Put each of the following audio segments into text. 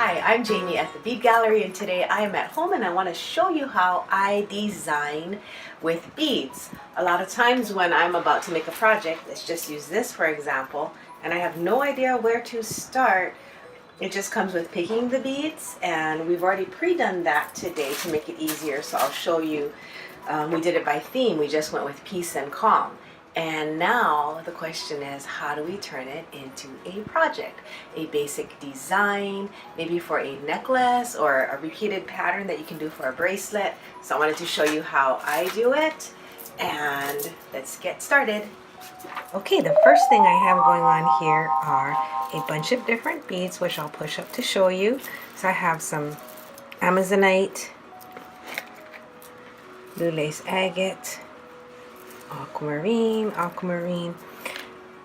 Hi, I'm Jamie at the Bead Gallery, and today I am at home and I want to show you how I design with beads. A lot of times when I'm about to make a project, let's just use this for example, and I have no idea where to start. It just comes with picking the beads, and we've already pre-done that today to make it easier, so I'll show you. We did it by theme. We just went with peace and calm. And now the question is, how do we turn it into a project? A basic design, maybe for a necklace or a repeated pattern that you can do for a bracelet. So I wanted to show you how I do it, and let's get started. Okay, the first thing I have going on here are a bunch of different beads, which I'll push up to show you. So I have some Amazonite, blue lace agate, aquamarine.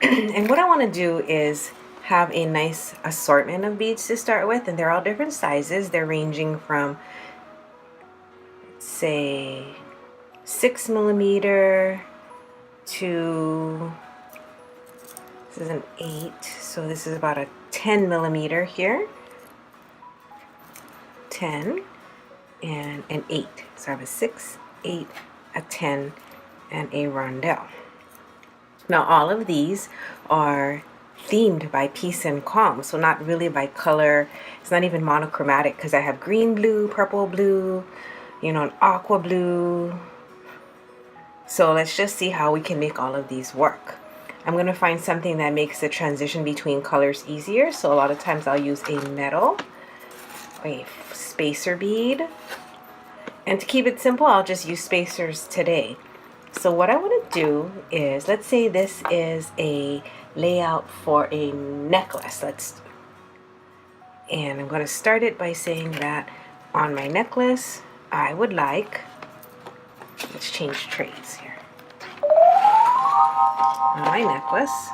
And what I want to do is have a nice assortment of beads to start with, and they're all different sizes. They're ranging from, say, 6mm to, this is an 8, so this is about a 10mm here, 10 and an 8. So I have a 6, 8, a 10, and a rondelle. Now all of these are themed by peace and calm, so not really by color. It's not even monochromatic, because I have green blue, purple blue, you know, an aqua blue. So let's just see how we can make all of these work. I'm going to find something that makes the transition between colors easier, so a lot of times I'll use a metal, a spacer bead, and to keep it simple I'll just use spacers today. So what I want to do is, let's say this is a layout for a necklace. And I'm going to start it by saying that on my necklace I would like, let's change trades here. On my necklace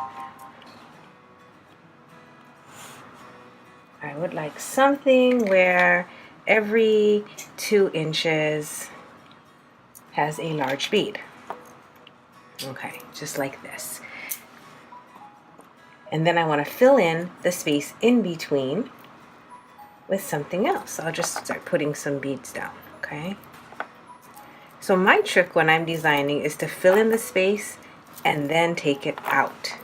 I would like something where every 2 inches has a large bead. Okay, just like this. And then I want to fill in the space in between with something else. I'll just start putting some beads down, okay? So my trick when I'm designing is to fill in the space and then take it out.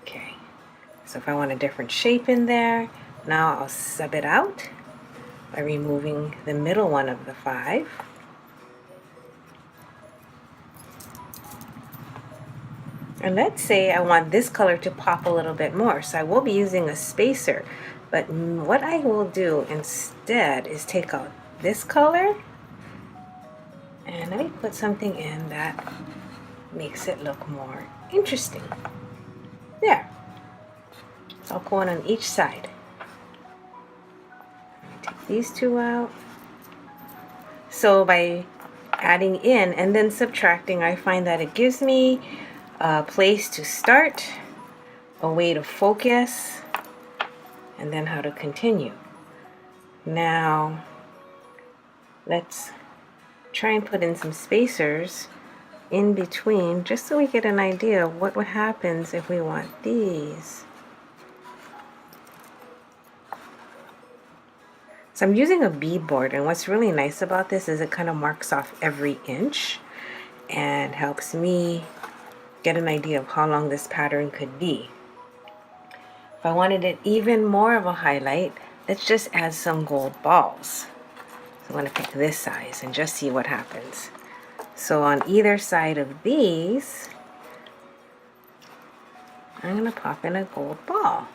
Okay, so if I want a different shape in there, now I'll sub it out by removing the middle one of the 5. And let's say I want this color to pop a little bit more, so I will be using a spacer. But what I will do instead is take out this color and let me put something in that makes it look more interesting. There. So I'll go on each side. Take these 2 out. So by adding in and then subtracting, I find that it gives me a place to start, a way to focus, and then how to continue. Now let's try and put in some spacers in between, just so we get an idea of what happens if we want these. So I'm using a bead board, and what's really nice about this is it kind of marks off every inch and helps me get an idea of how long this pattern could be. If I wanted it even more of a highlight, let's just add some gold balls. So I'm going to pick this size and just see what happens. So on either side of these, I'm going to pop in a gold ball.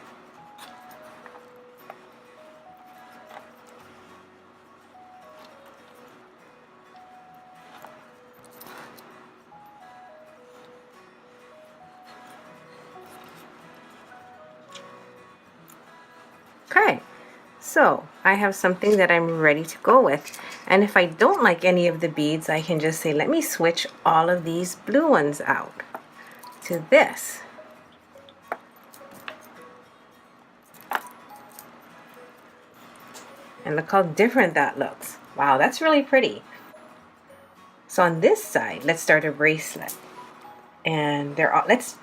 Okay, so I have something that I'm ready to go with. And if I don't like any of the beads, I can just say, let me switch all of these blue ones out to this. And look how different that looks. Wow, that's really pretty. So on this side, let's start a bracelet. And let's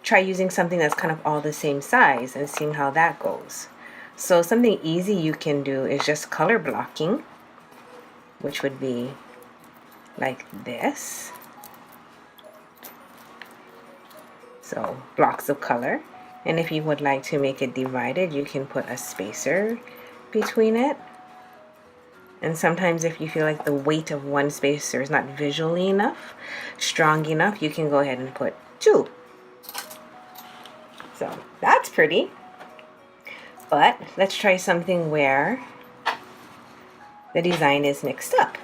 try using something that's kind of all the same size and seeing how that goes. So something easy you can do is just color blocking, which would be like this. So blocks of color. And if you would like to make it divided, you can put a spacer between it. And sometimes if you feel like the weight of one spacer is not visually enough, strong enough, you can go ahead and put 2. So that's pretty. But let's try something where the design is mixed up.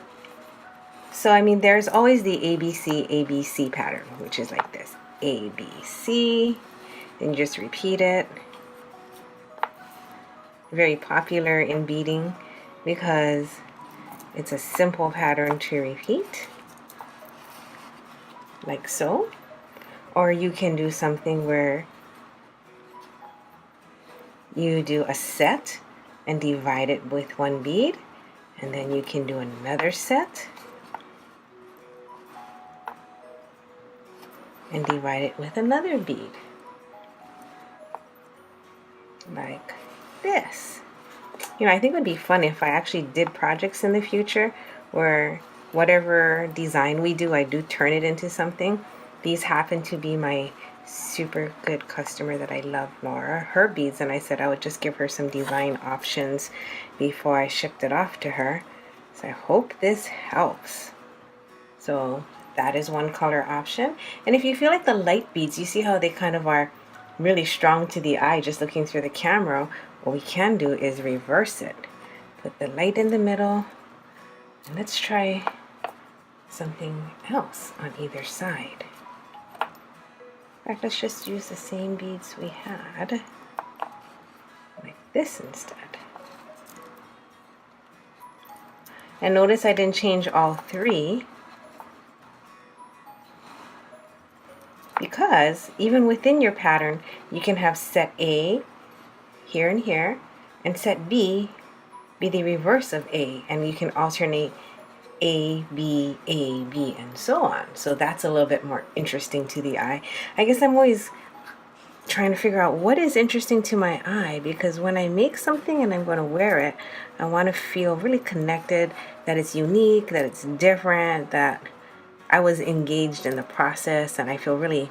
So I mean, there's always the ABC pattern, which is like this. ABC, and just repeat it. Very popular in beading because it's a simple pattern to repeat, like so. Or you can do something where you do a set and divide it with one bead, and then you can do another set and divide it with another bead, like this. You know, I think it would be fun if I actually did projects in the future where whatever design we do, I do turn it into something. These happen to be my super good customer that I love, Laura, her beads, and I said I would just give her some design options before I shipped it off to her. So I hope this helps. So that is one color option. And if you feel like the light beads, you see how they kind of are really strong to the eye just looking through the camera, what we can do is reverse it. Put the light in the middle, and let's try something else on either side. In fact, let's just use the same beads we had, like this instead. And notice I didn't change all 3, because even within your pattern, you can have set A here and here, and set B be the reverse of A, and you can alternate A, B, and so on. So that's a little bit more interesting to the eye. I guess I'm always trying to figure out what is interesting to my eye, because when I make something and I'm going to wear it, I want to feel really connected, that it's unique, that it's different, that I was engaged in the process, and I feel really,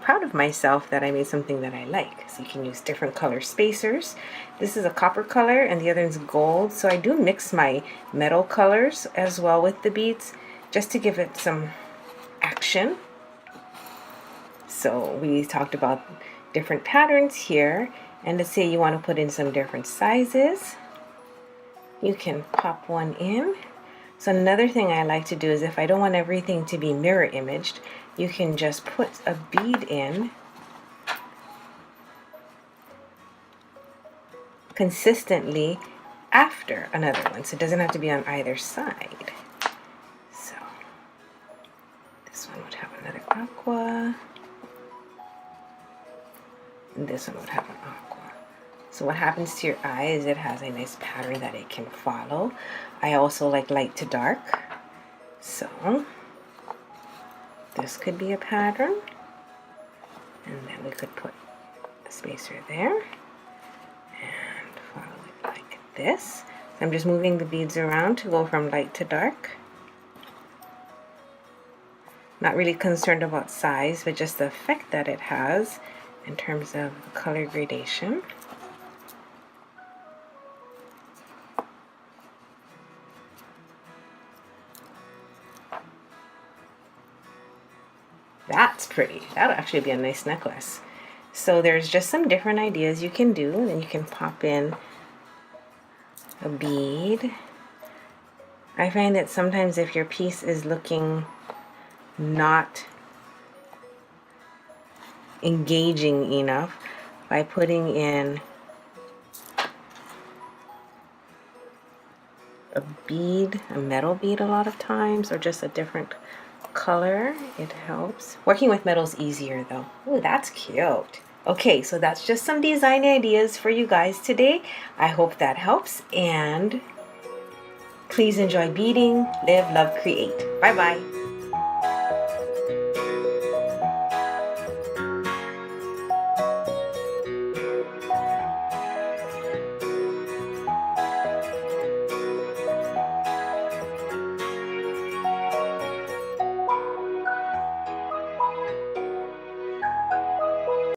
proud of myself that I made something that I like. So you can use different color spacers. This is a copper color and the other is gold. So I do mix my metal colors as well with the beads just to give it some action. So we talked about different patterns here, and let's say you want to put in some different sizes. You can pop one in. So another thing I like to do is, if I don't want everything to be mirror imaged, you can just put a bead in consistently after another one, so it doesn't have to be on either side. So this one would have another aqua, and this one would have an aqua. So what happens to your eye is it has a nice pattern that it can follow. I also like light to dark, so this could be a pattern, and then we could put a spacer there and follow it like this. So I'm just moving the beads around to go from light to dark. Not really concerned about size, but just the effect that it has in terms of color gradation. That's pretty. That'll actually be a nice necklace. So there's just some different ideas you can do, and you can pop in a bead. I find that sometimes if your piece is looking not engaging enough, by putting in a bead, a metal bead a lot of times, or just a different color, it helps. Working with metal is easier though. Ooh, that's cute. Okay, so that's just some design ideas for you guys today. I hope that helps, and please enjoy beading, live, love, create. Bye bye.